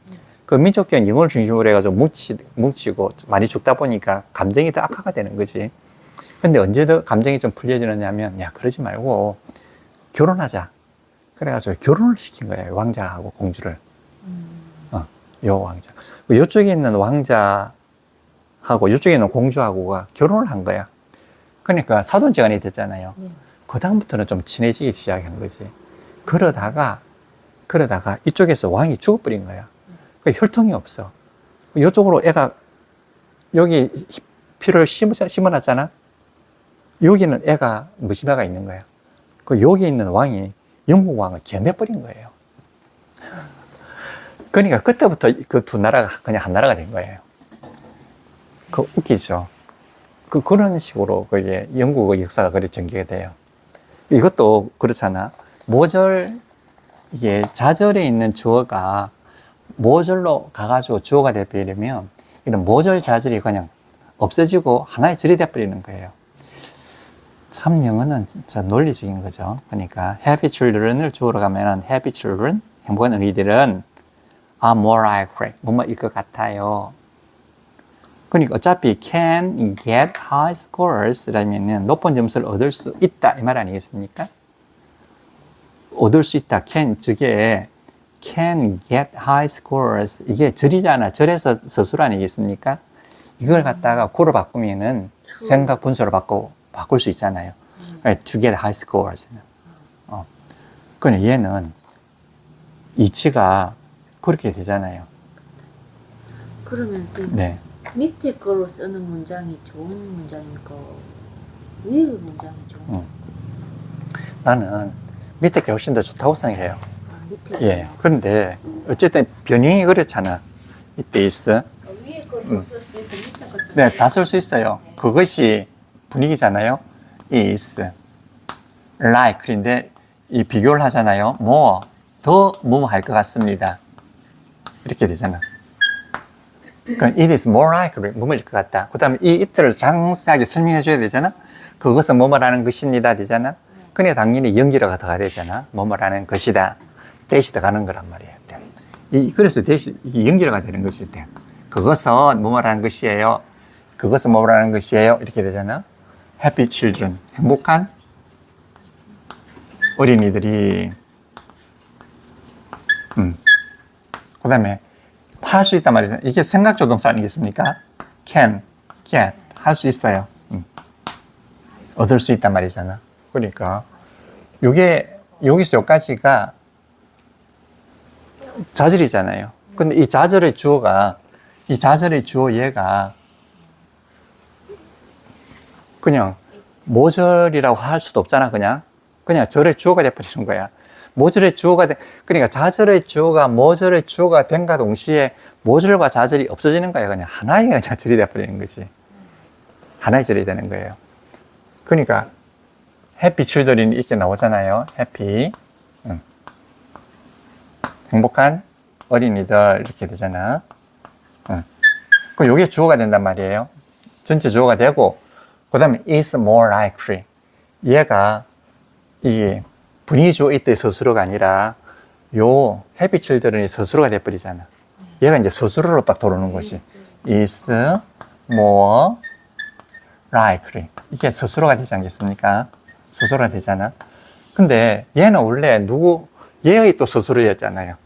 그 민족적 영웅을 중심으로 해가지고 뭉치고 많이 죽다 보니까 감정이 더 악화가 되는 거지. 근데 언제 더 감정이 좀 풀려지느냐 하면 야 그러지 말고 결혼하자. 그래가지고 결혼을 시킨 거예요. 왕자하고 공주를. 요 왕자. 요쪽에 있는 왕자하고 요쪽에 있는 공주하고가 결혼을 한 거야. 그러니까 사돈지간이 됐잖아요. 그 다음부터는 좀 친해지기 시작한 거지. 그러다가 이쪽에서 왕이 죽어버린 거야. 혈통이 없어. 이쪽으로 애가 여기 피를 심어놨잖아. 여기는 애가 무심해가 있는 거야. 여기 있는 왕이 영국 왕을 겸해버린 거예요. 그러니까 그때부터 그 두 나라가 그냥 한 나라가 된 거예요. 웃기죠. 그런 식으로 그게 영국의 역사가 그리 전개가 돼요. 이것도 그렇잖아. 모절, 이게 자절에 있는 주어가 모절로 가가지고 주어가 돼버리면 이런 모절 자절이 그냥 없어지고 하나의 절이 돼버리는 거예요. 참 영어는 진짜 논리적인 거죠. 그러니까 happy children을 주어로 가면은 happy children, 행복한 어린이들은 are more likely, 뭐뭐일 것 같아요. 그러니까 어차피 can get high scores 라면은 높은 점수를 얻을 수 있다 이 말 아니겠습니까? 얻을 수 있다. 저게 can get high scores 이게 절이잖아. 절에서 서술 아니겠습니까? 이걸 갖다가 고로 바꾸면은 생각 분수로 바꿀 수 있잖아요. To get high scores. 그러니 얘는 이치가 그렇게 되잖아요. 그러면 쌤, 네. 밑에 걸로 쓰는 문장이 좋은 문장이고 위에 문장이 좋은 거. 나는 밑에 게 훨씬 더 좋다고 생각해요. 밑에 예. 그런데 어쨌든 변형이 그렇잖아. 이때 있어. 위에 것도 쓸 수 있고 밑에 것도 네, 다 쓸 수 있어요. 그것이 분위기잖아요. is like인데 이 비교를 하잖아요. 더 할 것 같습니다. 이렇게 되잖아. 그러니까 it is more likely 뭐뭐일 것 같다. 그 다음에 이 it를 상세하게 설명해 줘야 되잖아. 그것은 뭐뭐라는 것입니다 되잖아. 그러니까 당연히 연기라가 더가 되잖아. 뭐뭐라는 것이다. 대시 더가는 거란 말이에요. 그래서 대시 이게 연기라가 되는 것일 때 그것은 뭐뭐라는 것이에요. 그것은 뭐뭐라는 것이에요. 이렇게 되잖아. Happy children 행복한 어린이들이 그 다음에 할 수 있단 말이죠. 이게 생각조동사 아니겠습니까? can, get 할 수 있어요. 얻을 수 있단 말이잖아. 그러니까 요게 여기서 여기까지가 자절이잖아요. 근데 이 자절의 주어가 얘가 그냥 모절이라고 할 수도 없잖아. 그냥 절의 주어가 돼버리는 거야. 모절의 주어가 그러니까 자절의 주어가 모절의 주어가 된과 동시에 모절과 자절이 없어지는 거야. 그냥 하나의 그냥 절이 돼버리는 거지. 하나의 절이 되는 거예요. 그러니까 해피 칠드런이 이렇게 나오잖아요. 해피 행복한 어린이들 이렇게 되잖아. 그럼 요게 주어가 된단 말이에요. 전체 주어가 되고 그 다음에 is more likely 얘가 이게 분위기 주어 이때 스스로가 아니라 요 해피 칠드런이 스스로가 돼버리잖아. 얘가 이제 스스로로 딱 들어오는 것이 is more likely 이게 스스로가 되지 않겠습니까? 스스로가 되잖아. 근데 얘는 원래 얘의 또 스스로였잖아요.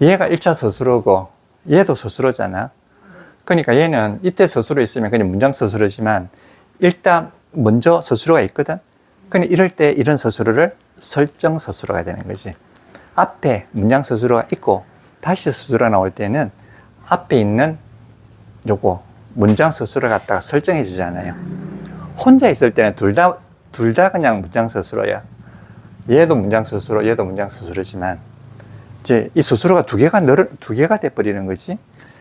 얘가 1차 스스로고 얘도 스스로잖아. 그러니까 얘는 이때 스스로 있으면 그냥 문장 스스로지만 일단 먼저 스스로가 있거든. 그러니까 이럴 때 이런 스스로를 설정 스스로가 되는 거지. 앞에 문장 스스로가 있고 다시 스스로가 나올 때는 앞에 있는 요거 문장 스스로를 갖다가 설정해 주잖아요. 혼자 있을 때는 둘 다 그냥 문장 스스로야. 얘도 문장 스스로, 얘도 문장 스스로지만 이제 이 스스로가 두 개가 돼버리는 거지.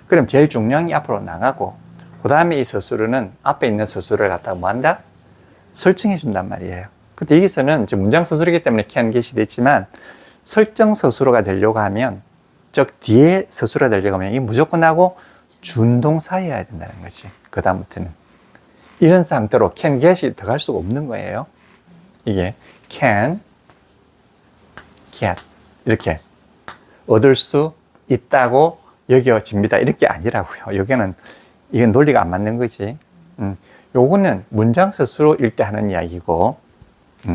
그럼 제일 중요한 게 앞으로 나가고 그 다음에 이 스스로는 앞에 있는 스스로를 갖다가 뭐 한다? 설정해 준단 말이에요. 근데 여기서는 이제 문장 스스로이기 때문에 can get이 됐지만 설정 스스로가 되려고 하면 즉 뒤에 스스로가 되려고 하면 이게 무조건 하고 준동사여야 된다는 거지. 그 다음부터는 이런 상태로 can get이 들어갈 수가 없는 거예요. 이게 can get 이렇게 얻을 수 있다고 여겨집니다. 이렇게 아니라고요. 여기는 이건 논리가 안 맞는 거지. 요거는 문장 스스로일 때 하는 이야기고,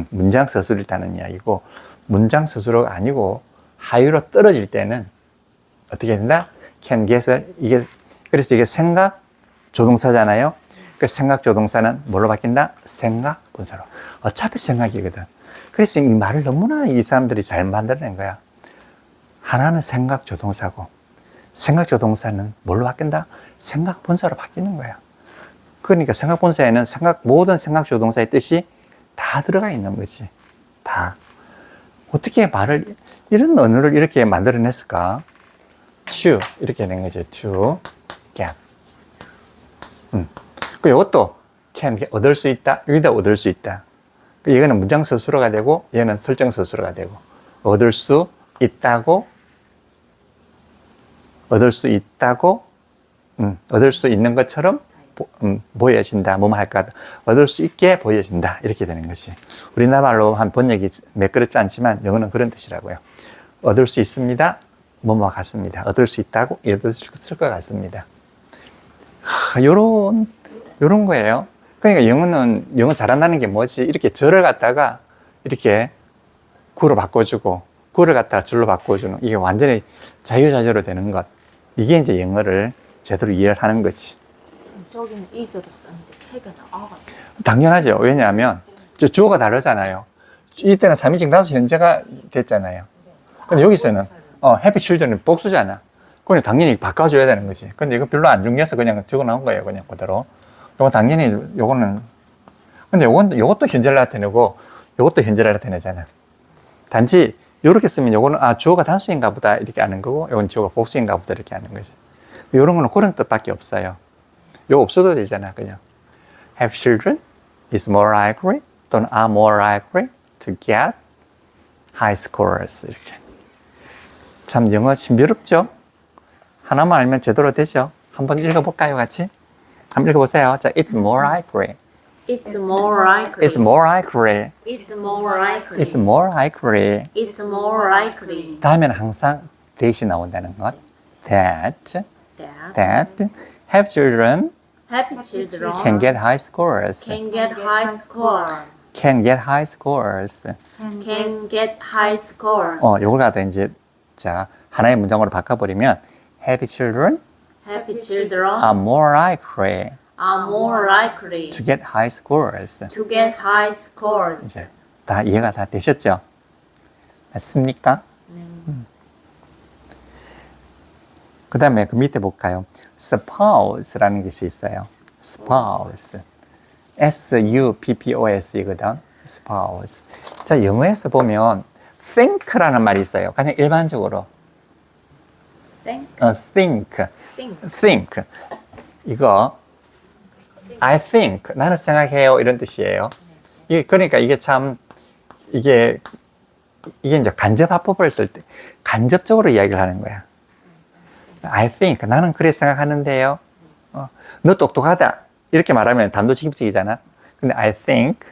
문장 스스로일 때 하는 이야기고, 문장 스스로가 아니고 하위로 떨어질 때는 어떻게 된다? can get을 그래서 이게 생각 조동사잖아요. 그 생각 조동사는 뭘로 바뀐다? 생각 분사로. 어차피 생각이거든. 그래서 이 말을 너무나 이 사람들이 잘 만들어낸 거야. 하나는 생각 조동사고 생각 조동사는 뭘로 바뀐다? 생각 분사로 바뀌는 거야. 그러니까 생각 분사에는 모든 생각 조동사의 뜻이 다 들어가 있는 거지. 다. 어떻게 이런 언어를 이렇게 만들어냈을까? to 이렇게 된 거죠. to get. 그 이것도 can 얻을 수 있다. 여기다 얻을 수 있다. 이거는 문장 서술어가 되고 얘는 설정 서술어가 되고 얻을 수 있다고 얻을 수 있다고 얻을 수 있는 것처럼 보여진다. 뭐뭐 할까 얻을 수 있게 보여진다. 이렇게 되는 것이 우리나라 말로 한 번역이 매끄럽지 않지만 영어는 그런 뜻이라고요. 얻을 수 있습니다. 뭐뭐 같습니다. 얻을 수 있다고 얻을 수 있을 것 같습니다. 요런 거예요. 그러니까 영어 잘한다는 게 뭐지? 이렇게 절을 갖다가 이렇게 구로 바꿔주고 구를 갖다가 절로 바꿔주는 이게 완전히 자유자재로 되는 것. 이게 이제 영어를 제대로 이해를 하는 거지. 저기는 is를 썼는데 책에는 아가. 당연하죠. 왜냐하면 주어가 다르잖아요. 이때는 3인칭 다수 현재가 됐잖아요. 근데 여기서는 happy children은 복수잖아. 그건 당연히 바꿔줘야 되는 거지. 근데 이거 별로 안 중요해서 그냥 적어 놓은 거예요. 그냥 그대로. 요거 당연히 요거는 근데 요것도 현재를 나타내고 요것도 현재를 나타내잖아. 단지 요렇게 쓰면 요거는 주어가 단수인가 보다 이렇게 아는 거고 요건 주어가 복수인가 보다 이렇게 아는 거지. 요런 거는 그런 뜻밖에 없어요. 요거 없어도 되잖아. 그냥 have children is more likely 또는 are more likely to get high scores 이렇게. 참 영어 신비롭죠? 하나만 알면 제대로 되죠? 한번 읽어볼까요, 같이? 한번 읽어보세요. 자, it's more likely. It's more likely. It's more likely. It's more likely. It's more likely. It's more likely. 다음에는 항상 that이 나온다는 것. That have children Happy children can get high scores. can get high scores. Can get high scores. Can get high scores. 요걸 갖다 이제 자 하나의 문장으로 바꿔버리면 happy children Happy children are more likely are more likely to get high scores. to get high scores. 이제 다 이해가 다 되셨죠? 맞습니까? 그 다음에 그 밑에 볼까요? spouse라는 것이 있어요. spouse. S-U-P-P-O-S 이거든. spouse. 자, 영어에서 보면 think라는 말이 있어요. 그냥 일반적으로. think. think. 이거 I think. 나는 생각해요. 이런 뜻이에요. 이게 그러니까 이게 참 이게 이제 간접 화법을 쓸 때 간접적으로 이야기를 하는 거야. I think. 나는 그래 생각하는데요. 너 똑똑하다. 이렇게 말하면 단도직입적이잖아. 근데 I think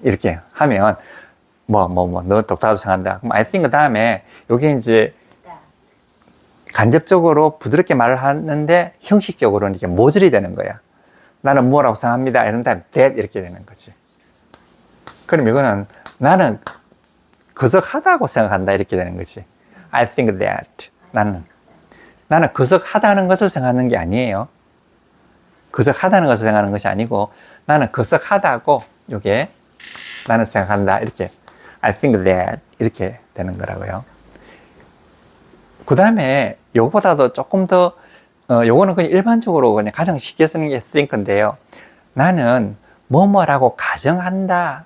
이렇게 하면 너 똑똑하다고 생각한다. 그럼 I think 다음에 요게 이제 간접적으로 부드럽게 말을 하는데 형식적으로는 이게 모듈이 되는 거야. 나는 뭐라고 생각합니다. 이런 다음에 that 이렇게 되는 거지. 그럼 이거는 나는 거석하다고 생각한다. 이렇게 되는 거지. I think that. 나는 거석하다는 것을 생각하는 게 아니에요. 거석하다는 것을 생각하는 것이 아니고 나는 거석하다고 요게 나는 생각한다. 이렇게 I think that 이렇게 되는 거라고요. 그 다음에 요거보다도 조금 더 요거는 그냥 일반적으로 그냥 가장 쉽게 쓰는 게 think인데요. 나는 뭐뭐라고 가정한다.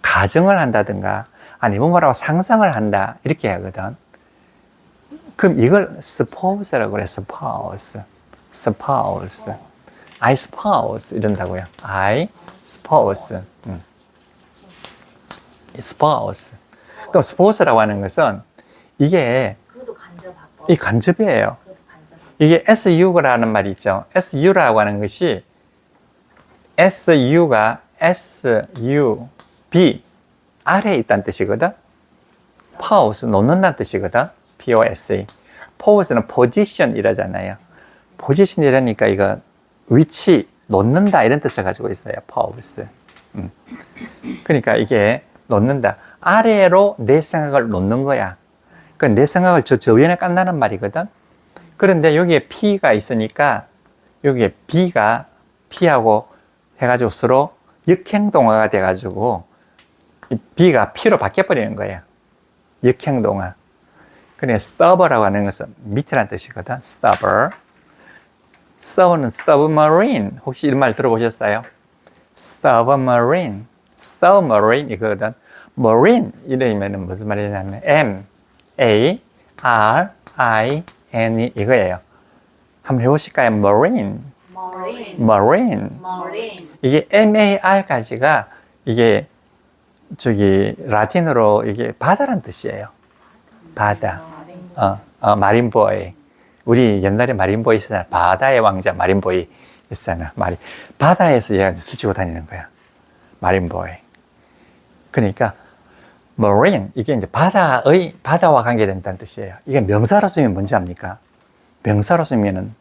가정을 한다든가 아니 뭐뭐라고 상상을 한다. 이렇게 하거든. 그럼 이걸 spouse라고 그래. spouse. I spouse 이런다고요. I spouse. spouse. 그럼 spouse라고 하는 것은 이게 그것도 간접화법. 이 간접이에요. 그것도 간접화법. 이게 SU라는 말이 있죠. SU라고 하는 것이 SU가 SUB 아래에 있다는 뜻이거든. pause 놓는다는 뜻이거든. POSE. pose는 position 이라잖아요. position 이라니까 이거 위치 놓는다 이런 뜻을 가지고 있어요. pause. 그러니까 이게 놓는다. 아래로 내 생각을 놓는 거야. 그 내 생각을 저 위에 깐다는 말이거든. 그런데 여기에 P가 있으니까 여기에 B가 P하고 해가지고 서로 역행동화가 돼가지고 B가 P로 바뀌어버리는 거예요. 역행동화. 그래 stubborn라고 하는 것은 밑이라는 뜻이거든. stubborn. stubborn은 submarine. 혹시 이런 말 들어보셨어요? submarine. submarine 이거거든. marine 이러면 무슨 말이냐면 M-A-R-I-N-E 이거예요. 한번 해보실까요? marine. marine. 이게 mar까지가 이게 저기 라틴어로 이게 바다란 뜻이에요. 바다. 마린보이. 우리 옛날에 마린보이 있었잖아. 바다의 왕자 마린보이 있었잖아. 바다에서 얘가 스치고 다니는 거야. 마린보이. 그러니까 marine 이게 이제 바다와 관계된다는 뜻이에요. 이게 명사로 쓰면 뭔지 압니까? 명사로 쓰면은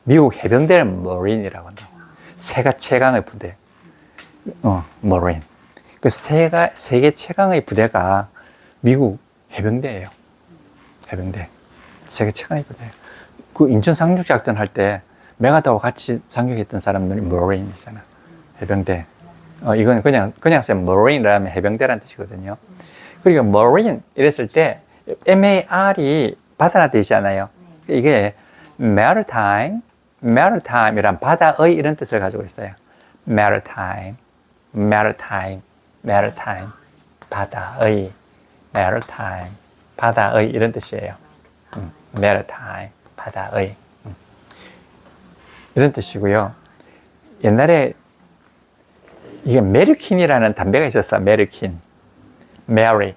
미국 해병대를 marine이라고 한다. 세계 최강의 부대. marine. 그 세계 최강의 부대가 미국 해병대예요. 해병대. 세계 최강의 부대. 그 인천 상륙작전 할 때 메가다와 같이 상륙했던 사람들이 marine이잖아. 해병대. 이건 그냥 쓰면 marine라면 해병대라는 뜻이거든요. 그리고 marine 이랬을 때 mar이 바다라는 뜻이잖아요. 이게 maritime이란 바다의 이런 뜻을 가지고 있어요. maritime, 바다의, 바다의 이런 뜻이에요. maritime, 바다의 이런 뜻이고요. 옛날에 이게 메르킨이라는 담배가 있었어. 메르킨, Mary,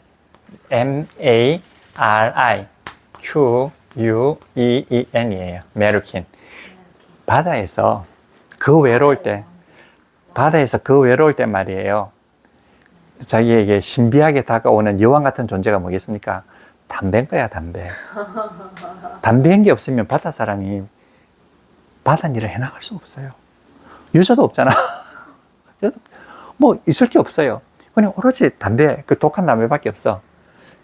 M-A-R-I, Q-U-E-E-N이에요. 메르킨. 바다에서 그 외로울 때 말이에요. 자기에게 신비하게 다가오는 여왕 같은 존재가 뭐겠습니까? 담배인 거야, 담배. 담배인 게 없으면 바다 사람이 바다 일을 해나갈 수 없어요. 유저도 없잖아. 뭐 있을 게 없어요. 그냥 오로지 담배, 그 독한 담배밖에 없어.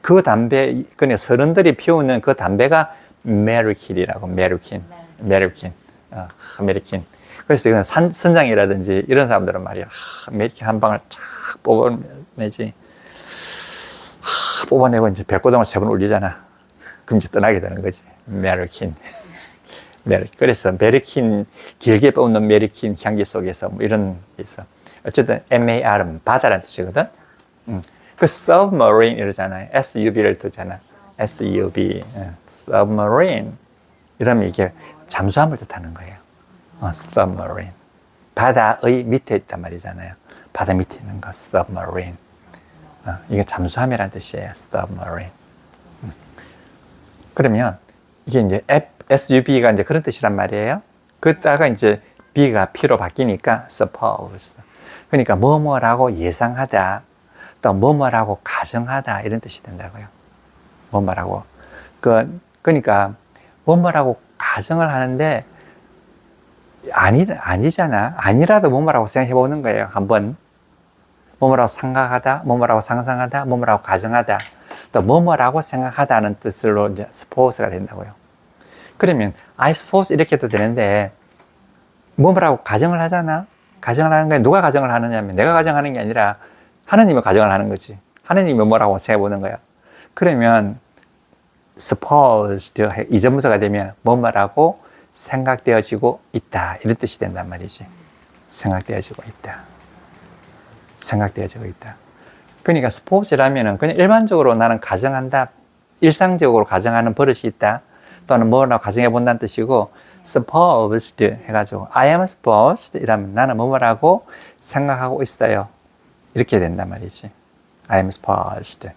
그 담배, 그냥 서른들이 피우는 그 담배가 메르킨이라고. 메르킨. 그래서 이건 선장이라든지 이런 사람들은 말이야. 메르킨 한 방을 쫙 뽑아내지. 뽑아내고 이제 배꼽동을 3번 울리잖아. 그럼 이제 떠나게 되는 거지. 메르킨. 그래서 메르킨, 길게 뽑는 메르킨 향기 속에서 뭐 이런 게 있어. 어쨌든 MAR은 바다라는 뜻이거든. 그 submarine 이러잖아요. SUB를 뜨잖아. SUB, submarine. 이러면 이게 잠수함을 뜻하는 거예요. submarine. 바다의 밑에 있단 말이잖아요. 바다 밑에 있는 거, submarine. 이게 잠수함이라는 뜻이에요. submarine. 그러면 이게 이제 SUB가 이제 그런 뜻이란 말이에요. 그다가 이제 B가 P로 바뀌니까 suppose. 그러니까 뭐뭐라고 예상하다, 또 뭐뭐라고 가정하다 이런 뜻이 된다고요. 뭐뭐라고. 그러니까 뭐뭐라고 가정을 하는데 아니잖아. 아니라도 뭐뭐라고 생각해 보는 거예요. 한번 뭐뭐라고 생각하다, 뭐뭐라고 상상하다, 뭐뭐라고 가정하다, 또 뭐뭐라고 생각하다는 뜻으로 이제 suppose가 된다고요. 그러면 I suppose 이렇게 해도 되는데 뭐뭐라고 가정을 하잖아. 가정을 하는 거야. 누가 가정을 하느냐면 내가 가정하는 게 아니라 하나님이 가정을 하는 거지. 하나님이 뭐라고 생각해 보는 거야. 그러면 supposed 이전부사가 되면 뭐뭐라고 생각되어지고 있다 이런 뜻이 된단 말이지. 생각되어지고 있다. 생각되어지고 있다. 그러니까 suppose라면은 그냥 일반적으로 나는 가정한다, 일상적으로 가정하는 버릇이 있다, 또는 뭐라고 가정해 본다는 뜻이고, supposed 해가지고 I am supposed 이라면 나는 뭐라고 생각하고 있어요. 이렇게 된단 말이지. I am supposed.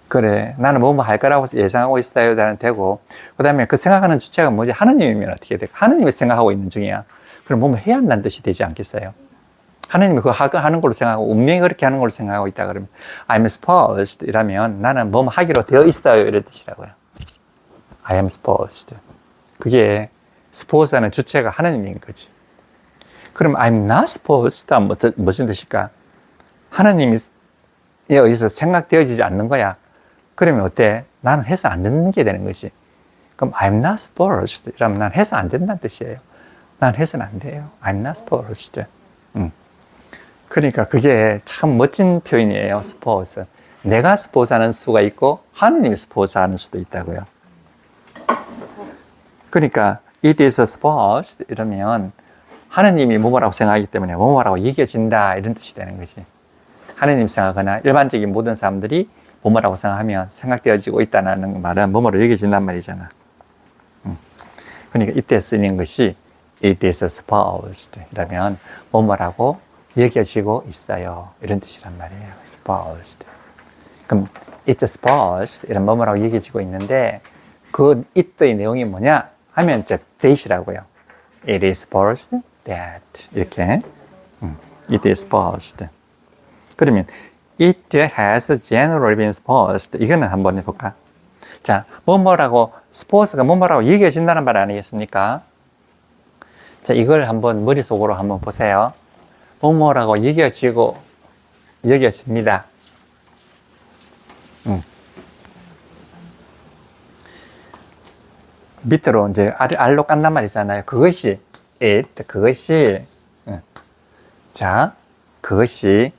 그래, 나는 뭐뭐 할 거라고 예상하고 있어요. 라는 되고, 그 다음에 그 생각하는 주체가 뭐지? 하느님이면 어떻게 돼? 하느님이 생각하고 있는 중이야. 그럼 뭐뭐 해야 한다는 뜻이 되지 않겠어요? 하느님이 그거 하는 걸로 생각하고, 운명이 그렇게 하는 걸로 생각하고 있다 그러면, I'm supposed 이라면 나는 뭐뭐 하기로 되어 있어요. 이런 뜻이라고요. I am supposed. 그게, suppose하는 주체가 하느님인 거지. 그럼 I'm not supposed 하면 무슨 뜻일까? 하느님이 여기서 생각되어지지 않는 거야. 그러면 어때? 나는 해서 안 되는 게 되는 것이. 그럼 I'm not supposed 이러면 난 해서 안 된다는 뜻이에요. 난 해서는 안 돼요. I'm not supposed. 그러니까 그게 참 멋진 표현이에요. suppose. 내가 suppose 하는 수가 있고 하느님이 suppose 하는 수도 있다고요. 그러니까 it is supposed 이러면 하느님이 뭐라고 생각하기 때문에 뭐라고 여겨진다 이런 뜻이 되는 거지. 하느님 생각하거나 일반적인 모든 사람들이 뭐뭐라고 생각하면 생각되어지고 있다는 말은 뭐뭐로 여겨진단 말이잖아. 그러니까 이때 쓰는 것이 it is supposed 이러면 뭐뭐라고 여겨지고 있어요. 이런 뜻이란 말이에요. supposed. 그럼 it's supposed 이런 뭐뭐라고 여겨지고 있는데 그 it의 내용이 뭐냐 하면 이제 that이라고요. It is supposed that 이렇게 it is supposed. 그러면 it has generally been supposed 이거는 한번 해볼까? 자, 뭐뭐라고 suppose가 뭐뭐라고 여겨진다는 말 아니겠습니까? 자, 이걸 한번 머릿속으로 한번 보세요. 뭐뭐라고 여겨집니다. 밑으로 이제 알로 깐단 말이잖아요. 그것이 그것이 자, 그것이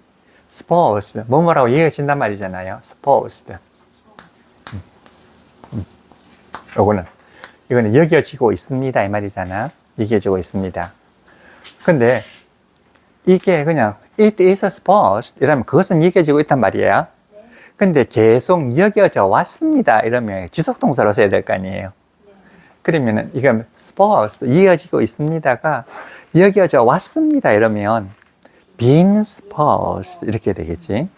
supposed 뭐뭐라고 여겨진단 말이잖아요. supposed 이거는 여겨지고 있습니다 이 말이잖아. 여겨지고 있습니다. 근데 이게 그냥 it is supposed 이러면 그것은 여겨지고 있단 말이에요. 근데 계속 여겨져 왔습니다 이러면 지속동사로 써야 될 거 아니에요. 그러면은 이건 supposed 이어지고 있습니다가 여겨져 왔습니다 이러면 been supposed 이렇게 되겠지.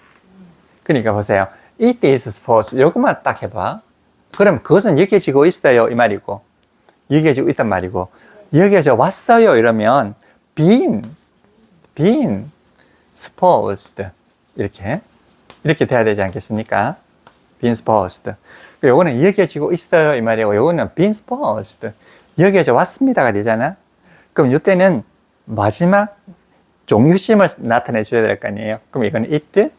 그러니까 보세요. it is supposed 요것만 딱 해봐. 그럼 그것은 여겨지고 있어요 이 말이고 여겨지고 있단 말이고 여겨져 왔어요 이러면 been supposed 이렇게 돼야 되지 않겠습니까? been supposed. 요거는 여겨지고 있어요 이 말이고 요거는 been supposed 여겨져 왔습니다가 되잖아. 그럼 이때는 마지막 종유심을 나타내 줘야 될 거 아니에요. 그럼 이거는 it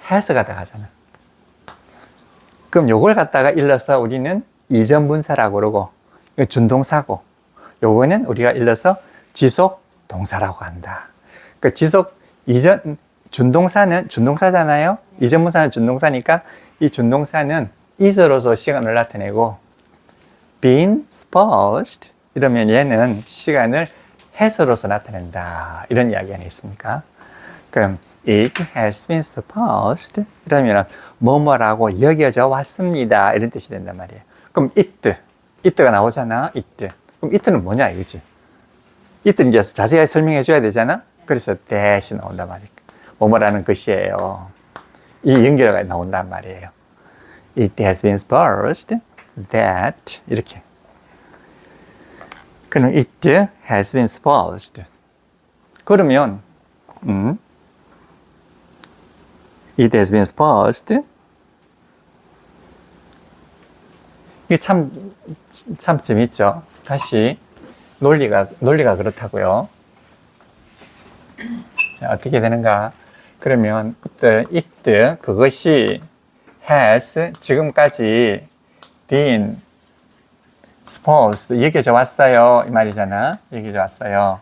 has가 들어가잖아. 그럼 요걸 갖다가 일러서 우리는 이전 분사라고 그러고 이거 준동사고 요거는 우리가 일러서 지속 동사라고 한다. 그 지속 이전 준동사는 준동사잖아요. 이전 분사는 준동사니까 이 준동사는 is로서 시간을 나타내고 been supposed 이러면 얘는 시간을 has로서 나타낸다. 이런 이야기 아니겠습니까? 그럼 it has been supposed 이러면 뭐뭐라고 여겨져 왔습니다. 이런 뜻이 된단 말이에요. 그럼 it가 나오잖아. it. 그럼 it는 뭐냐 이거지. it는 이제 자세히 설명해 줘야 되잖아. 그래서 that이 나온단 말이에요. 뭐뭐라는 것이에요. 이 연결어가 나온단 말이에요. It has been supposed that 이렇게. 그럼 it has been supposed. 그러면 it has been supposed. 이게 참 재밌죠. 다시 논리가 그렇다고요. 자, 어떻게 되는가? 그러면 it 그것이 has 지금까지 been supposed 여겨져 왔어요 이 말이잖아. 여겨져 왔어요.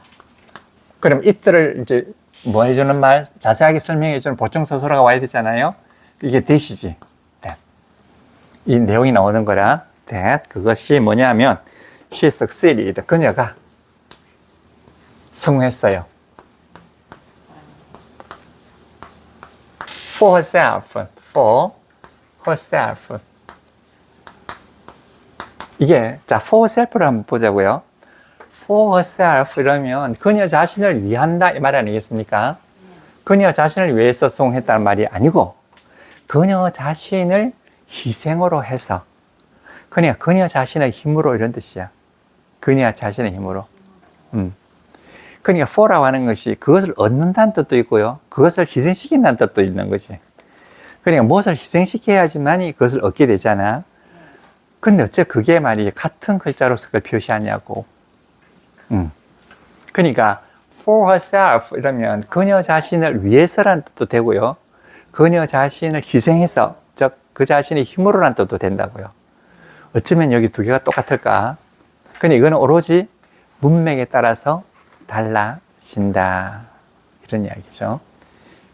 그럼 it를 이제 뭐 해주는 말 자세하게 설명해주는 보충서술어가 와야 되잖아요. 이게 that이지. that. 이 내용이 나오는 거라. that 그것이 뭐냐면 she succeeded 그녀가 성공했어요. for herself. 이게 자 for herself를 한번 보자고요. for herself 이러면 그녀 자신을 위한다 이 말 아니겠습니까? 그녀 자신을 위해서 성공했다는 말이 아니고 그녀 자신을 희생으로 해서 그녀 자신의 힘으로 이런 뜻이야. 그녀 자신의 힘으로. 그러니까 for라고 하는 것이 그것을 얻는다는 뜻도 있고요. 그것을 희생시킨다는 뜻도 있는 거지. 그러니까 무엇을 희생시켜야지만이 그것을 얻게 되잖아. 근데 어째 그게 말이 같은 글자로서 그걸 표시하냐고. 그러니까 for herself 이러면 그녀 자신을 위해서라는 뜻도 되고요. 그녀 자신을 희생해서 즉 그 자신의 힘으로라는 뜻도 된다고요. 어쩌면 여기 두 개가 똑같을까? 근데 이거는 오로지 문맥에 따라서 달라진다. 이런 이야기죠.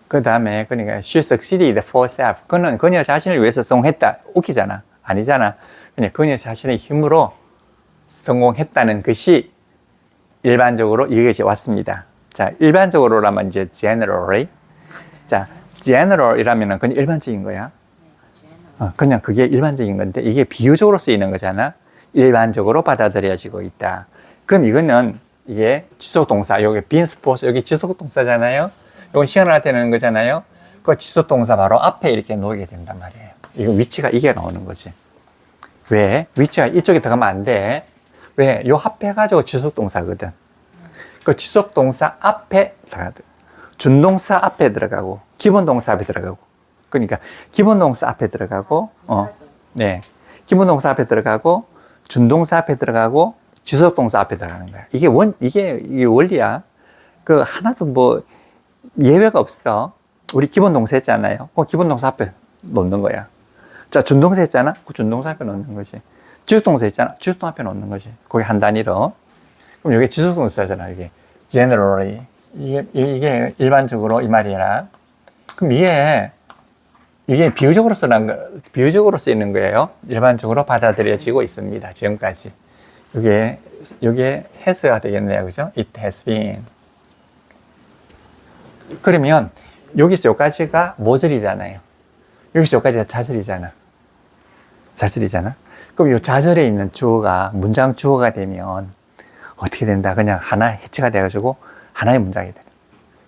그 다음에 그러니까 she succeeded for herself. 그는 그녀 자신을 위해서 성공했다. 웃기잖아. 아니잖아. 그냥 그녀 자신의 힘으로 성공했다는 것이 일반적으로 여겨져 왔습니다. 자, 일반적으로라면 이제 generally. 자, general이라면은 그냥 일반적인 거야. 그냥 그게 일반적인 건데 이게 비유적으로 쓰이는 거잖아. 일반적으로 받아들여지고 있다. 그럼 이거는 이게 지속동사, 여기 been supposed, 여기 지속동사잖아요. 이건 시간을 할 때 넣는 거잖아요. 그 지속동사 바로 앞에 이렇게 놓이게 된단 말이에요. 이거 위치가 이게 나오는 거지. 왜? 위치가 이쪽에 들어가면 안 돼. 왜? 요 앞에 해가지고 지속동사거든. 그 지속동사 앞에 들어가거든. 준동사 앞에 들어가고, 기본동사 앞에 들어가고. 그러니까 기본동사 앞에 들어가고, 네. 기본동사 앞에 들어가고, 준동사 앞에 들어가고, 지속동사 앞에 들어가는 거야. 이게 원리야. 그 하나도 뭐 예외가 없어. 우리 기본동사 했잖아요. 기본동사 앞에 놓는 거야. 자, 준동사 했잖아. 그 준동사 앞에 놓는 거지. 지속동사 했잖아. 지속동사 앞에 놓는 거지. 거기 한 단위로. 그럼 이게 지속동사잖아. 이게 generally. 이게 일반적으로 이 말이라. 그럼 이게 비유적으로 쓰이는 거예요. 일반적으로 받아들여지고 있습니다. 지금까지. 이게 has가 되겠네요. 그죠? It has been. 그러면 여기서 여기까지가 모절이잖아요. 여기서 여기까지가 자절이잖아. 그럼 이 자절에 있는 주어가 문장 주어가 되면 어떻게 된다? 그냥 하나 해체가 돼가지고 하나의 문장이 돼.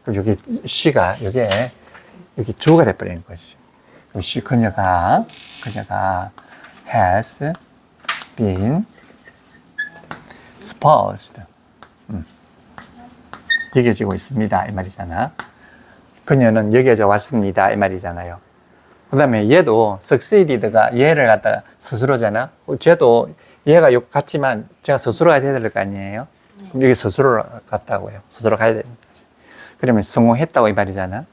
그럼 여기 she가 여기 주어가 돼버리는 거지. 그녀가 has been supposed. 여겨지고 있습니다. 이 말이잖아. 그녀는 여겨져 왔습니다. 이 말이잖아요. 그 다음에 얘도 succeeded가 얘를 갖다가 스스로잖아. 쟤도 얘가 같지만 제가 스스로 가야 될 거 아니에요. 그럼 여기 스스로 갔다고요. 스스로 가야 되는 거지. 그러면 성공했다고 이 말이잖아.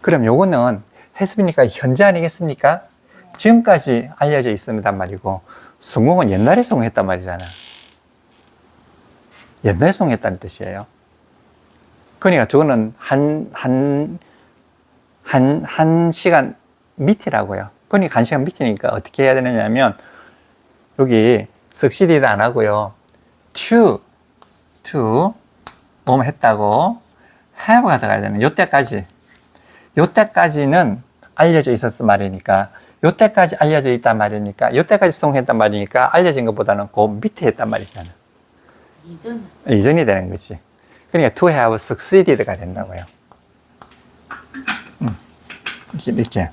그럼 요거는 했습니까? 현재 아니겠습니까? 지금까지 알려져 있습니다 말이고, 성공은 옛날에 성공했단 말이잖아. 옛날에 성공했다는 뜻이에요. 그러니까 저거는 한 시간 밑이라고요. 그러니까 한 시간 밑이니까 어떻게 해야 되느냐면, 여기 succeeded 안 하고요. to 뭐뭐 했다고 have가 들어가야 되는 요때까지는 알려져 있었단 말이니까, 요때까지 알려져 있단 말이니까, 요때까지 성공했단 말이니까 알려진 것보다는 그 밑에 했단 말이잖아. 이전이 되는 거지. 그러니까 to have succeeded가 된다고요. 이렇게.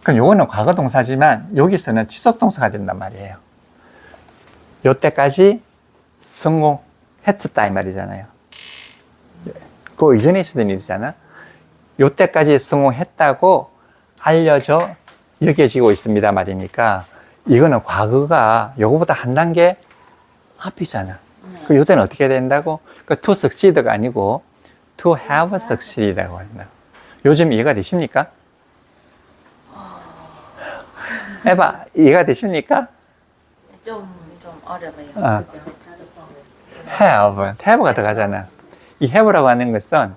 그럼 요거는 과거 동사지만 여기서는 지속 동사가 된단 말이에요. 요때까지 성공했었다 이 말이잖아요. 그 이전에 있었던 일이잖아. 요때까지 성공했다고 알려져 여겨지고 있습니다 말이니까, 이거는 과거가 요거보다 한 단계 앞이잖아. 그 요때는 어떻게 된다고? 그 to succeed가 아니고 to have succeed라고 한다. 요즘 이해가 되십니까? 해봐. 이해가 되십니까? 좀 어려워요. 그죠? have가 들어가잖아. 이 have라고 하는 것은,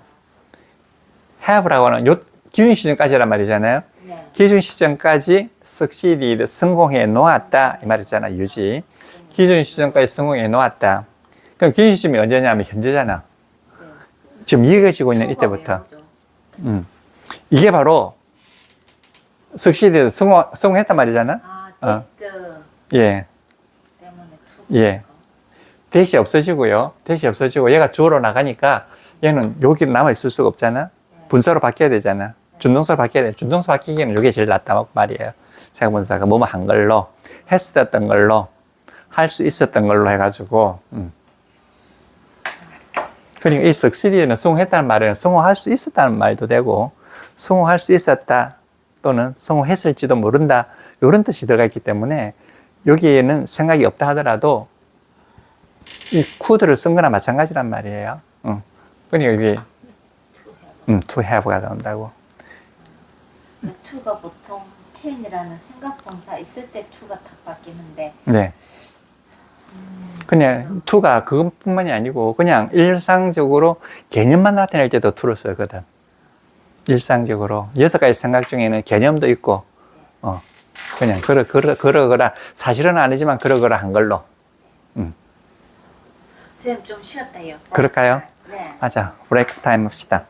have라고 하는 요 기준 시점까지란 말이잖아요. 네. 기준 시점까지 succeeded, 성공해 놓았다 이 말이잖아. 유지. 기준 시점까지 성공해 놓았다. 그럼 기준 시점이 언제냐면 현재잖아. 지금 이어지고 있는 이때부터. 이게 바로 succeeded, 성공했단 말이잖아. 예. 때문에 예. 대시 없어지고요. 대시 없어지고 얘가 주어로 나가니까 얘는 여기 남아있을 수가 없잖아. 분사로 바뀌어야 되잖아. 준동사로 바뀌어야 돼. 준동사 바뀌기에는 이게 제일 낫다 말이에요. 세관분사가 뭐뭐 한 걸로, 했었던 걸로, 할 수 있었던 걸로 해가지고. 그러니까 이 succeed는 성공했다는 말은 성공할 수 있었다는 말도 되고, 성공할 수 있었다 또는 성공했을지도 모른다 이런 뜻이 들어가 있기 때문에 여기에는 생각이 없다 하더라도 이 could를 쓴 거나 마찬가지란 말이에요. 그러니까 이게 to have가 나온다고. 그 to가 보통 can이라는 생각본사 있을 때 to가 딱 바뀌는데. 네. 그냥 to가 그것뿐만이 아니고 그냥 일상적으로 개념만 나타낼 때도 to를 쓰거든. 일상적으로 6가지 생각 중에는 개념도 있고, 그냥 그러거라, 사실은 아니지만 그러거라 한 걸로. 선생님 좀 쉬었다요. 그럴까요? 네. 맞아. 브레이크 타임 합시다.